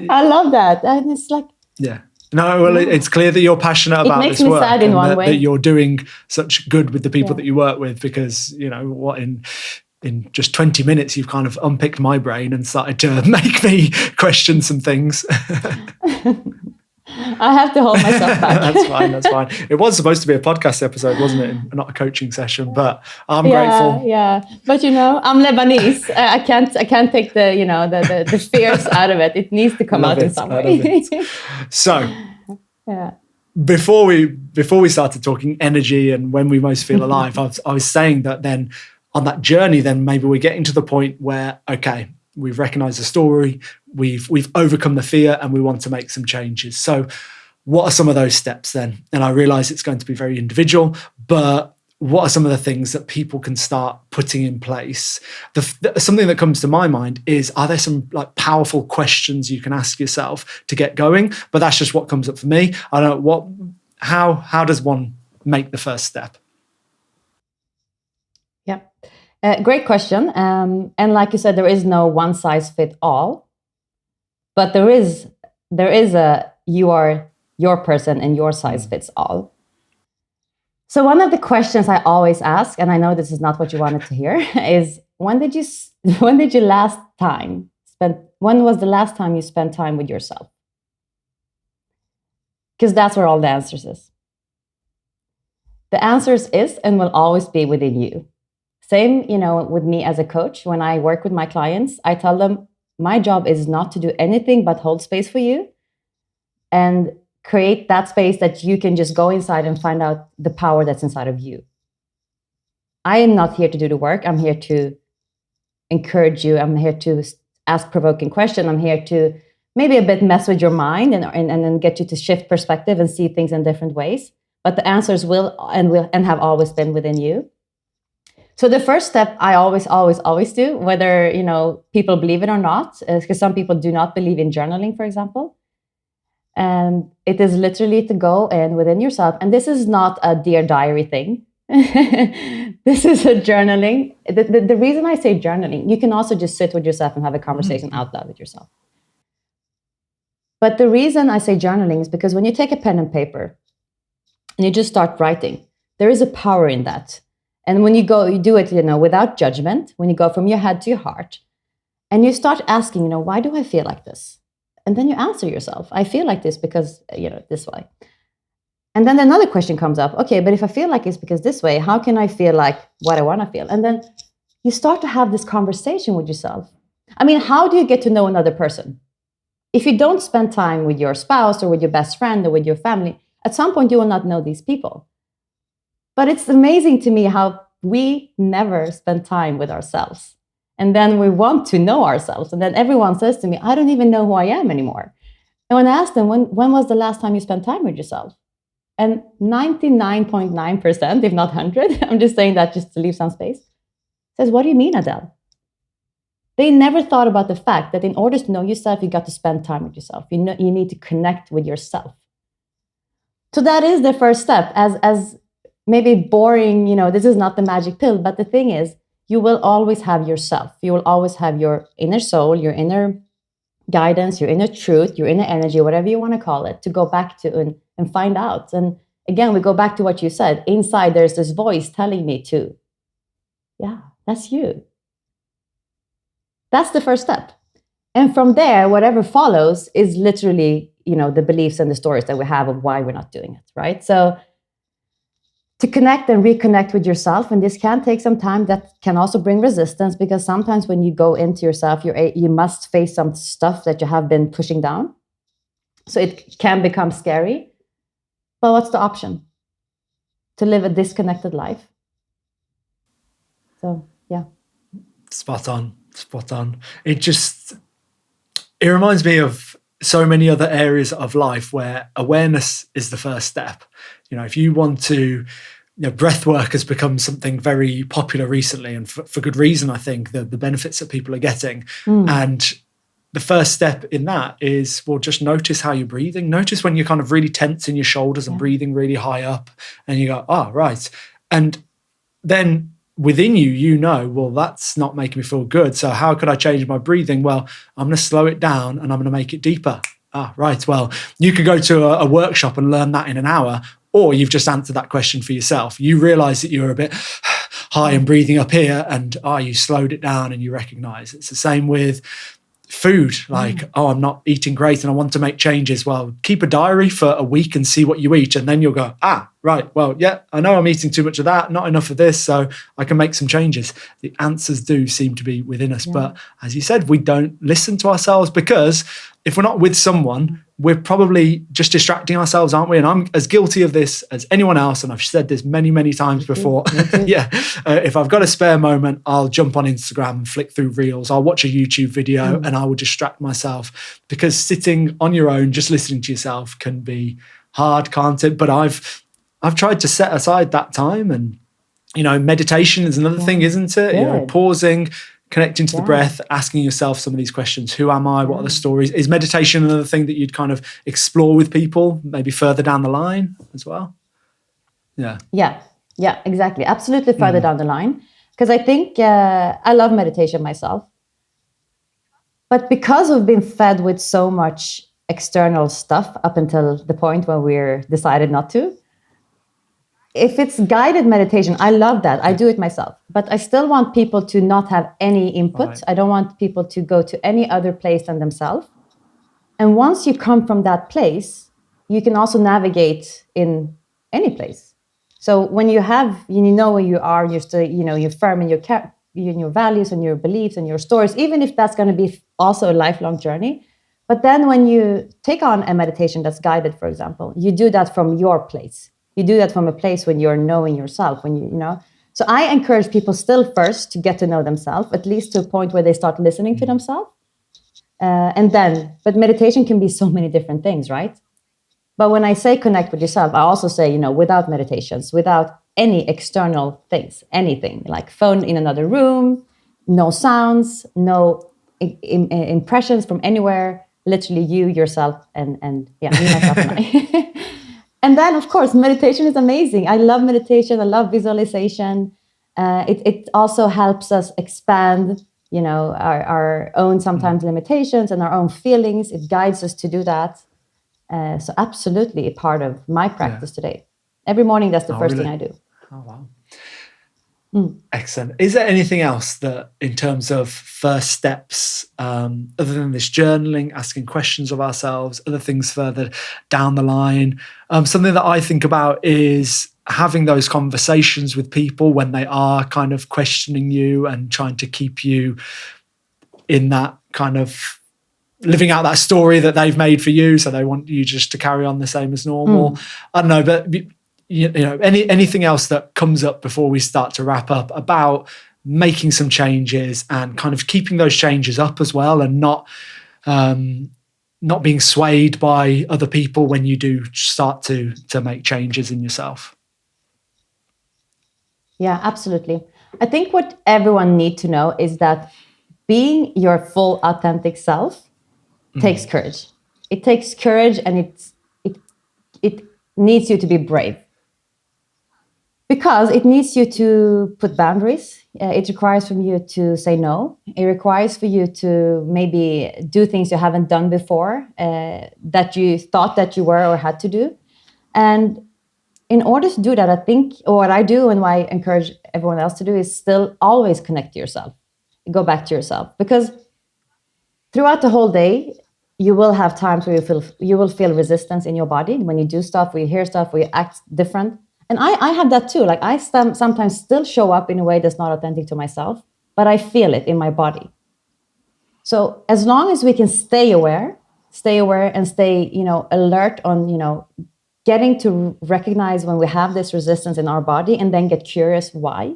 I love that. And it's like...
Yeah. No, well, it's clear that you're passionate about this work.
It makes me sad in one way.
That you're doing such good with the people that you work with, because, in just 20 minutes, you've kind of unpicked my brain and started to make me question some things.
I have to hold myself back.
That's fine. It was supposed to be a podcast episode, wasn't it? Not a coaching session, but I'm grateful.
Yeah. But I'm Lebanese. I can't take the fears out of it. It needs to come out in some way.
So, before we started talking energy and when we most feel alive, I was saying that then on that journey, then maybe we're getting to the point where, okay, we've recognized the story, we've overcome the fear, and we want to make some changes. So what are some of those steps then? And I realize it's going to be very individual, but what are some of the things that people can start putting in place? Something that comes to my mind is, are there some powerful questions you can ask yourself to get going? But that's just what comes up for me. I don't know how does one make the first step?
Yeah. Great question. And like you said, there is no one size fit all, but there is you are your person and your size fits all. So one of the questions I always ask, and I know this is not what you wanted to hear, is when was the last time you spent time with yourself? Because that's where all the answers is. The answers is and will always be within you. Same, with me as a coach. When I work with my clients, I tell them my job is not to do anything but hold space for you and create that space that you can just go inside and find out the power that's inside of you. I am not here to do the work. I'm here to encourage you. I'm here to ask provoking questions. I'm here to maybe a bit mess with your mind and then get you to shift perspective and see things in different ways. But the answers will and have always been within you. So the first step I always do, whether people believe it or not, because some people do not believe in journaling, for example. And it is literally to go in within yourself. And this is not a Dear Diary thing. This is a journaling. The reason I say journaling, you can also just sit with yourself and have a conversation out loud with yourself. But the reason I say journaling is because when you take a pen and paper and you just start writing, there is a power in that. And when you do it, without judgment, when you go from your head to your heart, and you start asking, why do I feel like this? And then you answer yourself, I feel like this because, this way. And then another question comes up. Okay, but if I feel like it's because this way, how can I feel like what I want to feel? And then you start to have this conversation with yourself. I mean, how do you get to know another person? If you don't spend time with your spouse or with your best friend or with your family, at some point you will not know these people. But it's amazing to me how we never spend time with ourselves. And then we want to know ourselves. And then everyone says to me, I don't even know who I am anymore. And when I ask them, when was the last time you spent time with yourself? And 99.9%, if not 100, I'm just saying that just to leave some space, says, what do you mean, Adele? They never thought about the fact that in order to know yourself, you got to spend time with yourself. You need to connect with yourself. So that is the first step. As maybe boring, this is not the magic pill, but the thing is, you will always have yourself. You will always have your inner soul, your inner guidance, your inner truth, your inner energy, whatever you want to call it, to go back to and find out. And again, we go back to what you said. Inside, there's this voice telling me to, yeah, that's you. That's the first step. And from there, whatever follows is literally, the beliefs and the stories that we have of why we're not doing it, right? So to connect and reconnect with yourself, and this can take some time, that can also bring resistance, because sometimes when you go into yourself, you must face some stuff that you have been pushing down. So it can become scary. But what's the option? To live a disconnected life? So, yeah.
Spot on. It reminds me of so many other areas of life where awareness is the first step. If you want to, breath work has become something very popular recently, and for good reason. I think the benefits that people are getting. And the first step in that is, well, just notice how you're breathing. Notice when you're kind of really tense in your shoulders and breathing really high up, and you go, oh, right. And then within you, well, that's not making me feel good. So how could I change my breathing? Well, I'm going to slow it down and I'm going to make it deeper. Ah, right. Well, you could go to a workshop and learn that in an hour, or you've just answered that question for yourself. You realize that you're a bit high and breathing up here, and you slowed it down and you recognize. It's the same with food, like, I'm not eating great and I want to make changes. Well, keep a diary for a week and see what you eat. And then you'll go, right, well, yeah, I know I'm eating too much of that, not enough of this, so I can make some changes. The answers do seem to be within us. But as you said, we don't listen to ourselves, because if we're not with someone, we're probably just distracting ourselves, aren't we? And I'm as guilty of this as anyone else. And I've said this many, many times before. If I've got a spare moment, I'll jump on Instagram and flick through reels. I'll watch a YouTube video and I will distract myself, because sitting on your own, just listening to yourself can be hard, can't it? But I've tried to set aside that time, and, meditation is another thing, isn't it? Pausing, connecting to the breath, asking yourself some of these questions. Who am I? What are the stories? Is meditation another thing that you'd kind of explore with people, maybe further down the line as well?
Yeah, exactly. Absolutely further down the line. Because I think I love meditation myself. But because we've been fed with so much external stuff up until the point where we're decided not to, if it's guided meditation, I love that. I do it myself. But I still want people to not have any input. Right. I don't want people to go to any other place than themselves. And once you come from that place, you can also navigate in any place. So when you know where you are, you're still, you're firm in your values and your beliefs and your stories, even if that's going to be also a lifelong journey. But then when you take on a meditation that's guided, for example, you do that from your place. You do that from a place when you're knowing yourself, when you know. So I encourage people still first to get to know themselves, at least to a point where they start listening to themselves. But meditation can be so many different things, right? But when I say connect with yourself, I also say, without meditations, without any external things, anything, like phone in another room, no sounds, no impressions from anywhere, literally you, yourself, and me, myself, and I. And then, of course, meditation is amazing. I love meditation. I love visualization. It also helps us expand, our own sometimes limitations and our own feelings. It guides us to do that. So absolutely a part of my practice today. Every morning, that's the first thing I do.
Oh, wow. Excellent. Is there anything else that, in terms of first steps, other than this journaling, asking questions of ourselves, other things further down the line? Something that I think about is having those conversations with people when they are kind of questioning you and trying to keep you in that kind of living out that story that they've made for you. So they want you just to carry on the same as normal. I don't know, but anything else that comes up before we start to wrap up about making some changes and kind of keeping those changes up as well, and not being swayed by other people when you do start to make changes in yourself?
Yeah, absolutely. I think what everyone needs to know is that being your full authentic self takes courage. It takes courage, and it needs you to be brave. Because it needs you to put boundaries. It requires from you to say no. It requires for you to maybe do things you haven't done before, that you thought that you were or had to do. And in order to do that, I think, or what I do and what I encourage everyone else to do, is still always connect to yourself. Go back to yourself. Because throughout the whole day, you will have times where you will feel resistance in your body when you do stuff, when you hear stuff, when you act different. And I have that too. Like I sometimes still show up in a way that's not authentic to myself, but I feel it in my body. So as long as we can stay aware and stay, alert on, getting to recognize when we have this resistance in our body and then get curious why,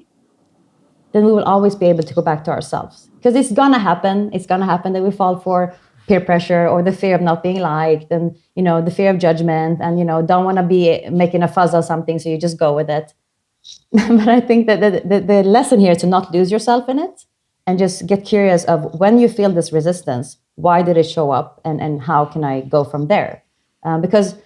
then we will always be able to go back to ourselves. Because it's going to happen. It's going to happen that we fall for peer pressure or the fear of not being liked and, the fear of judgment and, don't want to be making a fuss of something. So you just go with it. But I think that the lesson here is to not lose yourself in it and just get curious of when you feel this resistance, why did it show up and how can I go from there? Because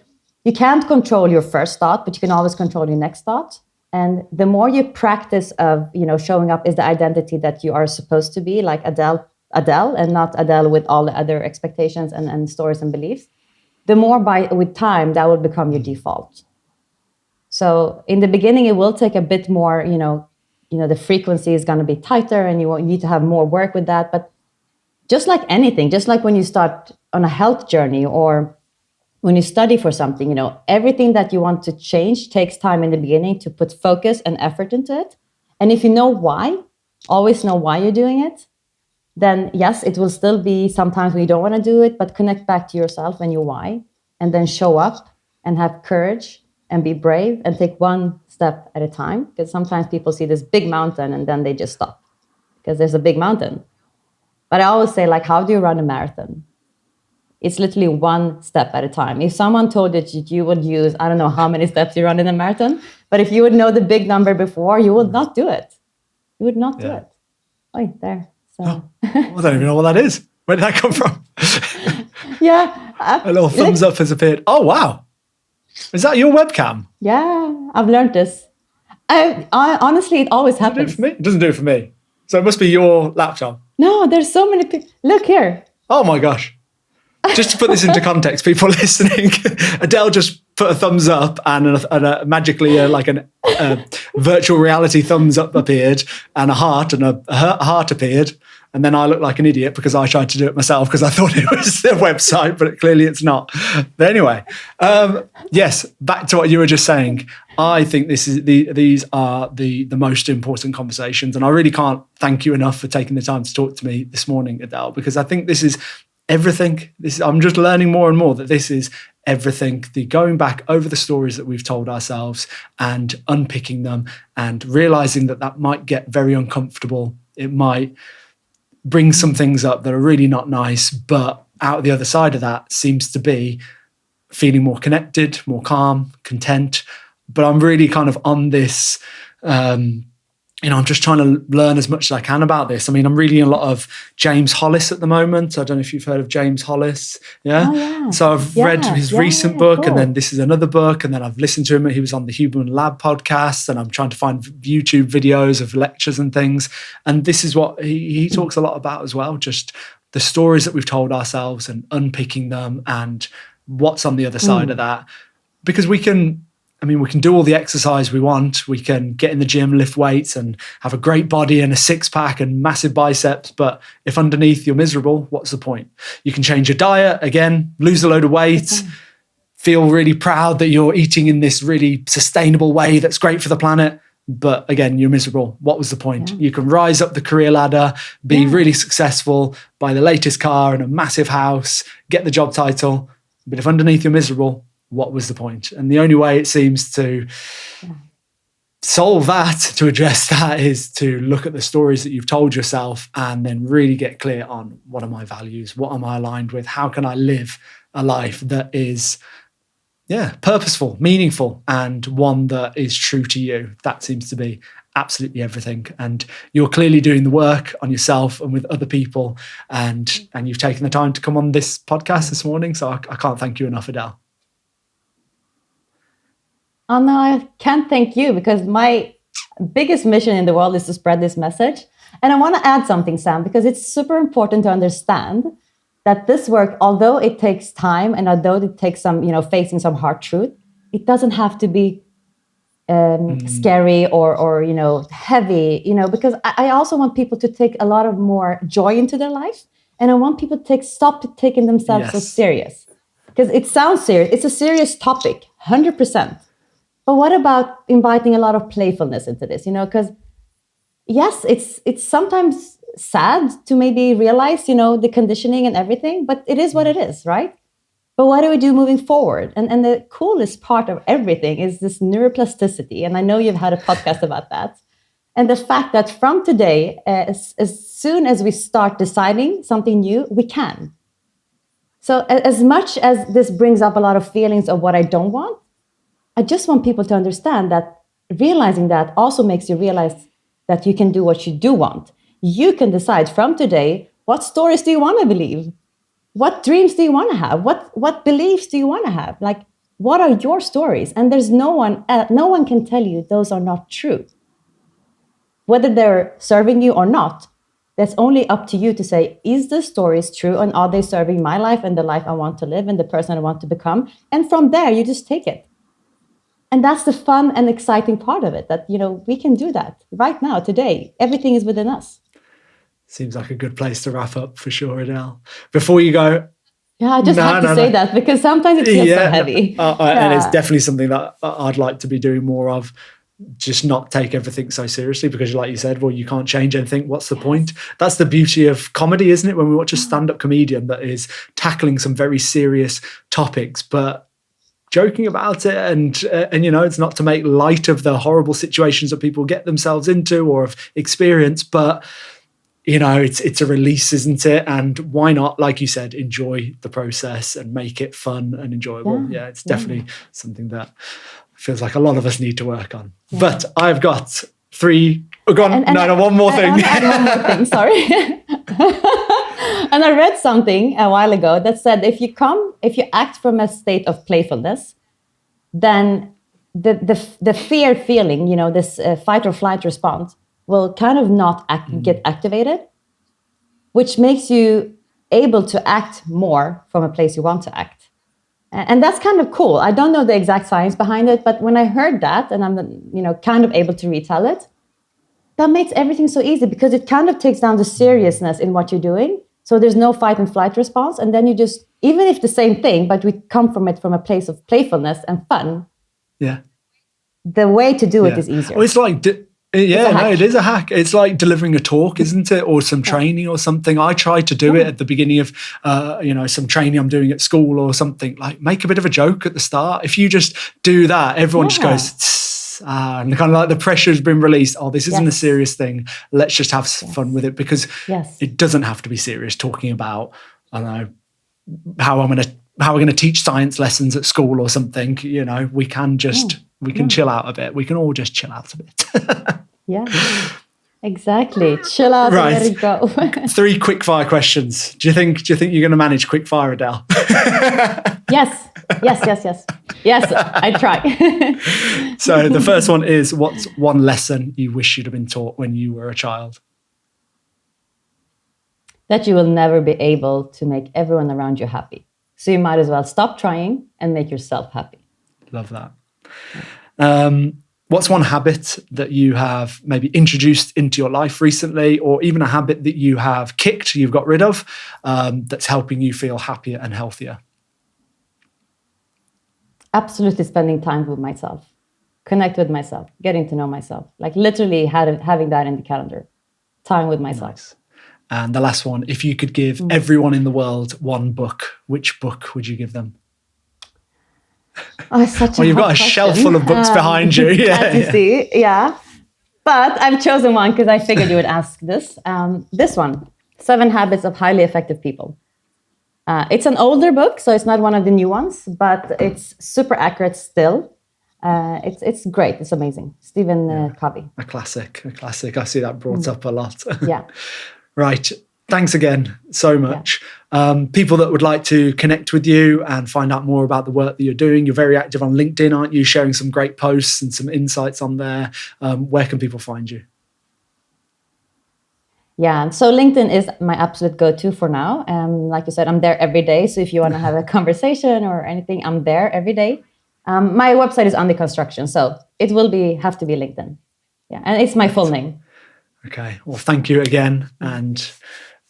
you can't control your first thought, but you can always control your next thought. And the more you practice of, showing up is the identity that you are supposed to be, like Adele, and not Adele with all the other expectations and stories and beliefs, the more with time, that will become your default. So in the beginning, it will take a bit more, the frequency is going to be tighter and you need to have more work with that. But just like anything, just like when you start on a health journey or when you study for something, everything that you want to change takes time in the beginning to put focus and effort into it. And if you know why, always know why you're doing it, then yes, it will still be sometimes when you don't want to do it, but connect back to yourself and your why, and then show up and have courage and be brave and take one step at a time. Because sometimes people see this big mountain and then they just stop because there's a big mountain. But I always say, like, how do you run a marathon? It's literally one step at a time. If someone told you that you would use, I don't know how many steps you run in a marathon, but if you would know the big number before, you would not do it. You would not do it. Oh, there. So.
Oh, I don't even know what that is. Where did that come from?
Yeah.
A little thumbs up has appeared. Oh, wow. Is that your webcam?
Yeah, I've learned this. I honestly, it always happens.
It doesn't do it for me. So it must be your laptop.
No, there's so many people. Look here.
Oh my gosh. Just to put this into context, people listening, Adele just put a thumbs up and magically a virtual reality thumbs up appeared and a heart and a heart appeared. And then I looked like an idiot because I tried to do it myself because I thought it was the website, but clearly it's not. But anyway, yes, back to what you were just saying. I think these are the most important conversations. And I really can't thank you enough for taking the time to talk to me this morning, Adele, because I think this is everything. I'm just learning more and more that this is everything. The going back over the stories that we've told ourselves and unpicking them and realizing that might get very uncomfortable. It might bring some things up that are really not nice, but out the other side of that seems to be feeling more connected, more calm, content. But I'm really kind of on this, I'm just trying to learn as much as I can about this. I mean, I'm reading a lot of James Hollis at the moment. I don't know if you've heard of James Hollis. Yeah.
Oh, yeah.
So I've read his recent book,
cool.
And then this is another book. And then I've listened to him. He was on the Human Lab podcast, and I'm trying to find YouTube videos of lectures and things. And this is what he talks a lot about as well. Just the stories that we've told ourselves and unpicking them and what's on the other side of that. Because we can do all the exercise we want. We can get in the gym, lift weights and have a great body and a six pack and massive biceps. But if underneath you're miserable, what's the point? You can change your diet, again, lose a load of weight, feel really proud that you're eating in this really sustainable way that's great for the planet. But again, you're miserable. What was the point? Yeah. You can rise up the career ladder, be really successful, buy the latest car and a massive house, get the job title. But if underneath you're miserable, what was the point? And the only way it seems to solve that, to address that, is to look at the stories that you've told yourself and then really get clear on what are my values? What am I aligned with? How can I live a life that is, purposeful, meaningful, and one that is true to you? That seems to be absolutely everything. And you're clearly doing the work on yourself and with other people. And you've taken the time to come on this podcast this morning. So I can't thank you enough, Adele.
Oh, no, I can't thank you, because my biggest mission in the world is to spread this message. And I want to add something, Sam, because it's super important to understand that this work, although it takes time and although it takes some, facing some hard truth, it doesn't have to be scary or heavy, because I also want people to take a lot of more joy into their life. And I want people to stop taking themselves so serious, because it sounds serious. It's a serious topic, 100%. But what about inviting a lot of playfulness into this? Because yes, it's sometimes sad to maybe realize, the conditioning and everything, but it is what it is, right? But what do we do moving forward? And the coolest part of everything is this neuroplasticity. And I know you've had a podcast about that. And the fact that from today, as soon as we start deciding something new, we can. So as much as this brings up a lot of feelings of what I don't want, I just want people to understand that realizing that also makes you realize that you can do what you do want. You can decide from today, what stories do you want to believe? What dreams do you want to have? What beliefs do you want to have? Like, what are your stories? And there's no one can tell you those are not true. Whether they're serving you or not, that's only up to you to say, is the stories true and are they serving my life and the life I want to live and the person I want to become? And from there, you just take it. And that's the fun and exciting part of it, that, we can do that right now, today. Everything is within us.
Seems like a good place to wrap up for sure, Adele. Before you go...
Yeah, I just have to say that because sometimes it feels so heavy.
And it's definitely something that I'd like to be doing more of. Just not take everything so seriously, because like you said, well, you can't change anything. What's the point? That's the beauty of comedy, isn't it? When we watch a stand-up comedian that is tackling some very serious topics, but joking about it, and it's not to make light of the horrible situations that people get themselves into or have experienced, but it's a release, isn't it? And why not, like you said, enjoy the process and make it fun and enjoyable. Yeah, it's definitely something that feels like a lot of us need to work on. Yeah. But I've got three. Oh, go on. One more thing.
One more thing. Sorry. And I read something a while ago that said if you act from a state of playfulness, then the fear feeling, this fight or flight response, will kind of not get activated, which makes you able to act more from a place you want to act. And that's kind of cool. I don't know the exact science behind it, but when I heard that, and I'm kind of able to retell it, that makes everything so easy, because it kind of takes down the seriousness in what you're doing. So there's no fight and flight response. And then you just, even if the same thing, but we come from it from a place of playfulness and fun.
Yeah.
The way to do it is easier.
Well, it's like... it is a hack. It's like delivering a talk, isn't it? Or some training or something. I try to do it at the beginning of, some training I'm doing at school or something. Like, make a bit of a joke at the start. If you just do that, everyone just goes, and kind of like the pressure has been released. Oh, this isn't a serious thing. Let's just have fun with it, because it doesn't have to be serious. Talking about, I don't know, how we're going to teach science lessons at school or something. We can just... We can chill out a bit. We can all just chill out a bit.
Yeah, exactly. Chill out and let it go.
3 quick fire questions. Do you think you're going to manage quick fire, Adele?
Yes, I try.
So the first one is, what's one lesson you wish you'd have been taught when you were a child?
That you will never be able to make everyone around you happy. So you might as well stop trying and make yourself happy.
Love that. What's one habit that you have maybe introduced into your life recently, or even a habit that you have kicked, you've got rid of, that's helping you feel happier and healthier?
Absolutely spending time with myself, connect with myself, getting to know myself, like literally having that in the calendar, time with myself.
Nice. And the last one, if you could give everyone in the world one book, which book would you give them?
Oh, such
you've got a shelf full of books behind you.
Yeah. But I've chosen one because I figured you would ask this. This one, 7 Habits of Highly Effective People. It's an older book, so it's not one of the new ones, but it's super accurate still. It's great. It's amazing. Stephen Covey.
A classic. I see that brought up a lot.
Yeah.
Right. Thanks again so much. People that would like to connect with you and find out more about the work that you're doing, you're very active on LinkedIn, aren't you? Sharing some great posts and some insights on there. Where can people find you?
Yeah, so LinkedIn is my absolute go-to for now. Like you said, I'm there every day. So if you want to have a conversation or anything, I'm there every day. My website is under construction, so it will have to be LinkedIn. Yeah, and it's my full name. Okay.
Well, thank you again, and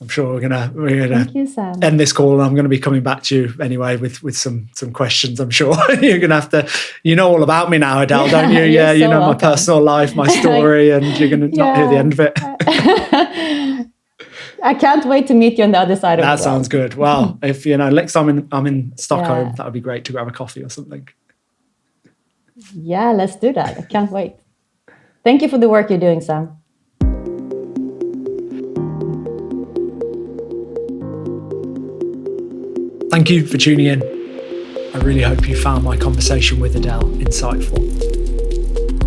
I'm sure we're gonna
Thank you, Sam.
End this call, and I'm going to be coming back to you anyway with some questions. I'm sure you're going to have to. You know all about me now, Adele, don't you? Yeah, you know welcome. My personal life, my story, and you're going to not hear the end of it.
I can't wait to meet you on the other side of the world.
That sounds good. Well, if next time I'm in Stockholm, that would be great to grab a coffee or something.
Yeah, let's do that. I can't wait. Thank you for the work you're doing, Sam.
Thank you for tuning in. I really hope you found my conversation with Adele insightful.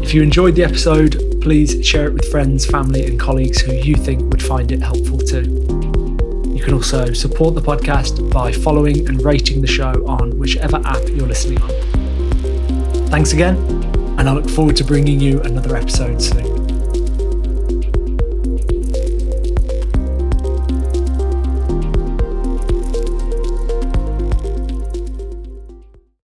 If you enjoyed the episode, please share it with friends, family, and colleagues who you think would find it helpful too. You can also support the podcast by following and rating the show on whichever app you're listening on. Thanks again, and I look forward to bringing you another episode soon.